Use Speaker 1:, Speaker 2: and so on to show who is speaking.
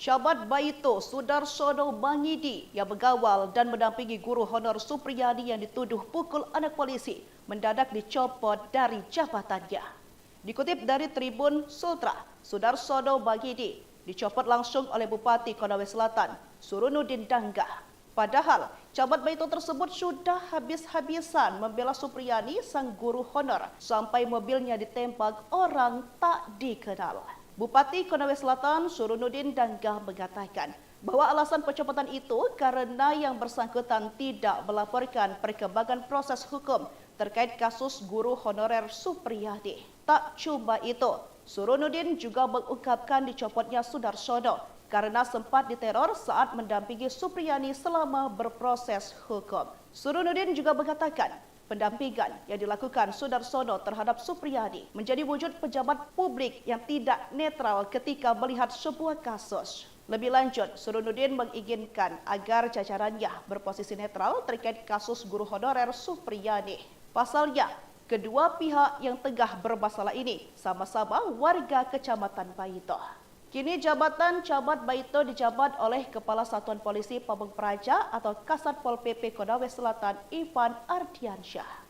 Speaker 1: Camat Baito Sudarsono Bangidi yang mengawal dan mendampingi guru honor Supriyadi yang dituduh pukul anak polisi mendadak dicopot dari jabatannya. Dikutip dari Tribun Sultra, Sudarsono Bangidi dicopot langsung oleh Bupati Konawe Selatan, Surunuddin Dangga. Padahal, Camat Baito tersebut sudah habis-habisan membela Supriyadi, sang guru honor, sampai mobilnya ditembak orang tak dikenal. Bupati Konawe Selatan, Surunuddin Dangga mengatakan bahwa alasan pencopotan itu karena yang bersangkutan tidak melaporkan perkembangan proses hukum terkait kasus guru honorer Supriyadi. Tak cuma itu, Surunuddin juga mengungkapkan dicopotnya Sudarsono karena sempat diteror saat mendampingi Supriyadi selama berproses hukum. Surunuddin juga mengatakan pendampingan yang dilakukan Sudarsono terhadap Supriyadi menjadi wujud pejabat publik yang tidak netral ketika melihat sebuah kasus. Lebih lanjut, Surunuddin menginginkan agar jajarannya berposisi netral terkait kasus guru honorer Supriyadi. Pasalnya, kedua pihak yang tengah bermasalah ini sama-sama warga Kecamatan Baito. Kini jabatan Camat Baito dijabat oleh Kepala Satuan Polisi Pameng Praja atau Kasat Pol PP Konawe Selatan Ivan Ardiansyah.